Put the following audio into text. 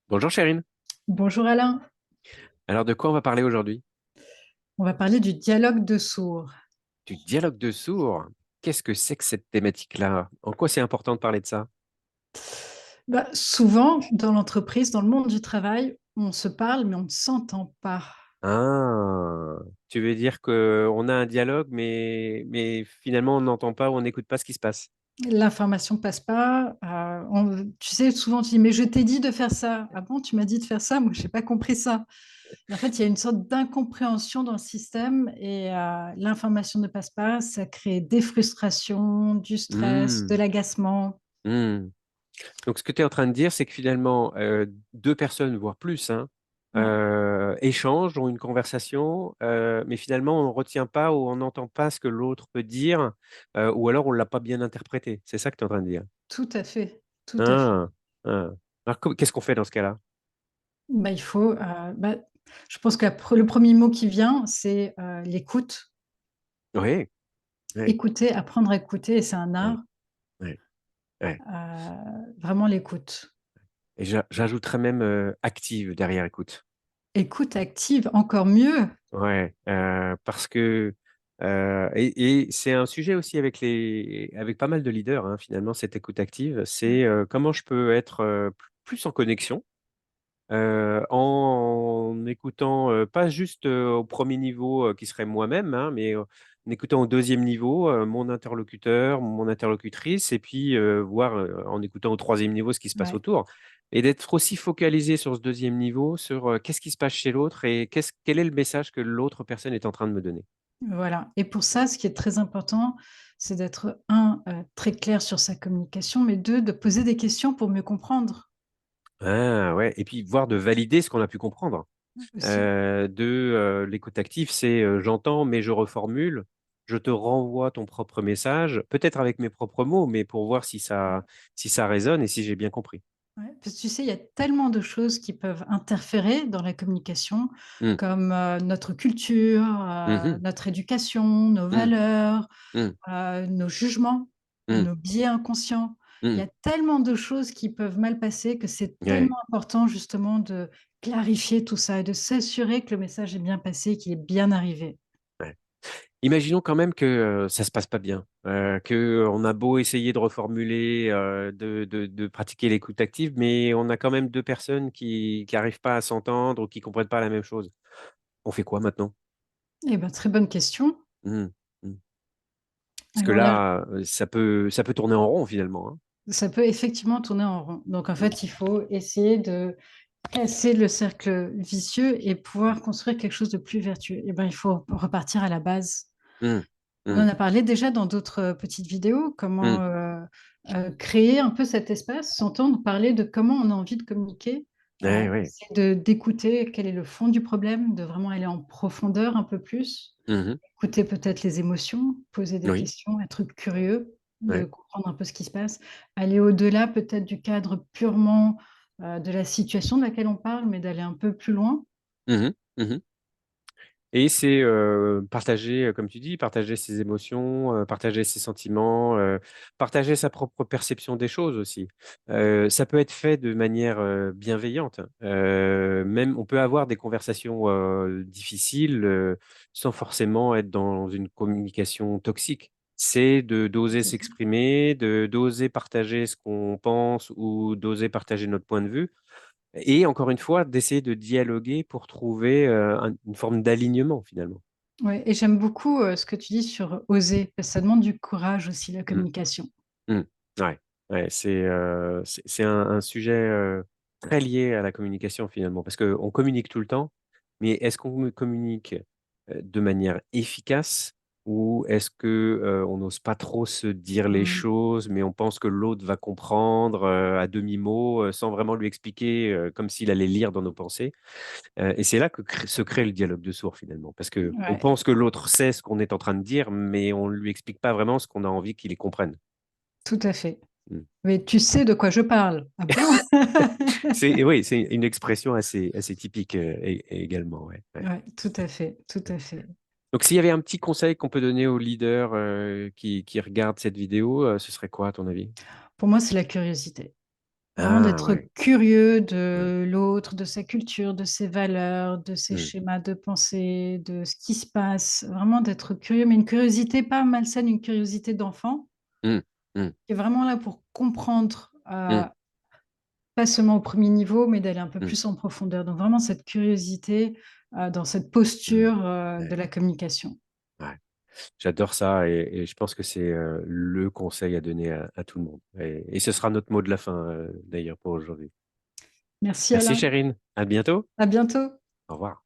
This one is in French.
Bonjour Chérine. Bonjour Alain, Alors de quoi on va parler aujourd'hui? on va parler du dialogue de sourds. Du dialogue de sourds. Qu'est-ce que c'est que cette thématique-là? En quoi c'est important de parler de ça? Souvent, dans l'entreprise, dans le monde du travail, on se parle, mais on ne s'entend pas. Ah, tu veux dire qu'on a un dialogue, mais finalement on n'entend pas ou on n'écoute pas ce qui se passe. L'information passe pas. Tu sais, souvent tu dis, mais je t'ai dit de faire ça. Ah bon, tu m'as dit de faire ça, moi je n'ai pas compris ça. Et en fait, il y a une sorte d'incompréhension dans le système et l'information ne passe pas. Ça crée des frustrations, du stress, de Hmm, l'agacement. hmm. Donc ce que tu es en train de dire, c'est que finalement deux personnes, voire plus, hein, Ouais. échangent, ont une conversation, mais finalement on ne retient pas ou on n'entend pas ce que l'autre peut dire, ou alors on ne l'a pas bien interprété. C'est ça que tu es en train de dire. Tout à fait, tout à fait. Ah, ah. Alors, qu'est-ce qu'on fait dans ce cas-là? Il faut, je pense que le premier mot qui vient, c'est l'écoute. Oui, oui, Écouter, apprendre à écouter, et c'est un oui, art, oui, oui. vraiment l'écoute. Et j'ajouterais même active derrière écoute. Écoute active, encore mieux. Ouais, parce que et c'est un sujet aussi avec pas mal de leaders, hein, finalement, cette écoute active. Ouais, C'est comment je peux être plus en connexion en écoutant pas juste au premier niveau qui serait moi-même, hein, mais en écoutant au deuxième niveau mon interlocuteur, mon interlocutrice, et puis voir en écoutant au troisième niveau ce qui se passe ouais, autour. Et d'être aussi focalisé sur ce deuxième niveau, sur qu'est-ce qui se passe chez l'autre et quel est le message que l'autre personne est en train de me donner. voilà. Et pour ça, ce qui est très important, c'est d'être, très clair sur sa communication, mais deux, de poser des questions pour mieux comprendre Ah ouais, et puis voir de valider ce qu'on a pu comprendre. aussi. L'écoute active, c'est j'entends, mais je reformule. Je te renvoie ton propre message, peut-être avec mes propres mots, mais pour voir si ça résonne et si j'ai bien compris. Ouais, parce que tu sais, il y a tellement de choses qui peuvent interférer dans la communication, Mm, comme notre culture, mhm, notre éducation, nos mm, valeurs, mm, nos jugements, mm, nos biais inconscients. Il y mm. a tellement de choses qui peuvent mal passer que c'est Ouais, tellement important justement de clarifier tout ça et de s'assurer que le message est bien passé, qu'il est bien arrivé. ouais. Imaginons quand même que ça se passe pas bien, que on a beau essayer de reformuler, de pratiquer l'écoute active, mais on a quand même deux personnes qui arrivent pas à s'entendre ou qui comprennent pas la même chose. On fait quoi maintenant? Eh ben, très bonne question. Mm, mm. Parce que Alors là, là, ça peut tourner en rond finalement, hein. ça peut effectivement tourner en rond. Donc en Mm, fait, il faut essayer de casser le cercle vicieux et pouvoir construire quelque chose de plus vertueux. Eh ben, il faut repartir à la base. mm, On en mm, a parlé déjà dans d'autres petites vidéos, mm. comment créer un peu cet espace, s'entendre parler de comment on a envie de communiquer, Ouais, ouais. essayer d'écouter quel est le fond du problème, de vraiment aller en profondeur un peu plus, Mhm. écouter peut-être les émotions, poser des Oui, questions, être curieux, de ouais. comprendre un peu ce qui se passe, aller au-delà peut-être du cadre purement de la situation de laquelle on parle, mais d'aller un peu plus loin. Mhm, mhm. Et c'est partager, comme tu dis, partager ses émotions, partager ses sentiments, partager sa propre perception des choses aussi. Ça peut être fait de manière bienveillante. Même, on peut avoir des conversations difficiles sans forcément être dans une communication toxique. C'est de d'oser Tout à fait. s'exprimer, de d'oser partager ce qu'on pense ou d'oser partager notre point de vue. Et encore une fois, d'essayer de dialoguer pour trouver une forme d'alignement finalement. Ouais, et j'aime beaucoup ce que tu dis sur oser, parce que ça demande du courage aussi, la Mm, communication. mm. Ouais, ouais, c'est un sujet très lié à la communication finalement, parce qu'on communique tout le temps, mais est-ce qu'on communique de manière efficace ou est-ce que on n'ose pas trop se dire les Mm. choses, mais on pense que l'autre va comprendre à demi-mot, sans vraiment lui expliquer, comme s'il allait lire dans nos pensées. Et c'est là que se crée le dialogue de sourds finalement, parce que on Ouais, pense que l'autre sait ce qu'on est en train de dire, mais on ne lui explique pas vraiment ce qu'on a envie qu'il comprenne. tout à fait. Mm. Mais tu sais de quoi je parle. Ah bon? Oui, c'est une expression assez typique également. Ouais, ouais. Ouais, tout à fait, tout à fait. Donc, s'il y avait un petit conseil qu'on peut donner aux leaders qui regardent cette vidéo, ce serait quoi à ton avis? Pour moi, c'est la curiosité. Vraiment Ah d'être ouais. curieux Mmh. de l'autre, de sa culture, de ses valeurs, de ses Mmh. schémas de pensée, de ce qui se passe. Vraiment d'être curieux, mais une curiosité pas malsaine, une curiosité d'enfant, Mmh. Mmh. qui est vraiment là pour comprendre, Mmh. pas seulement au premier niveau, mais d'aller un peu Mmh. plus en profondeur. Donc vraiment cette curiosité, dans cette Mmh. posture, de Ouais, la communication. ouais. J'adore ça et je pense que c'est, le conseil à donner à tout le monde et ce sera notre mot de la fin, d'ailleurs pour aujourd'hui. Merci Merci Alain, Chérine, à bientôt. à bientôt. Au revoir.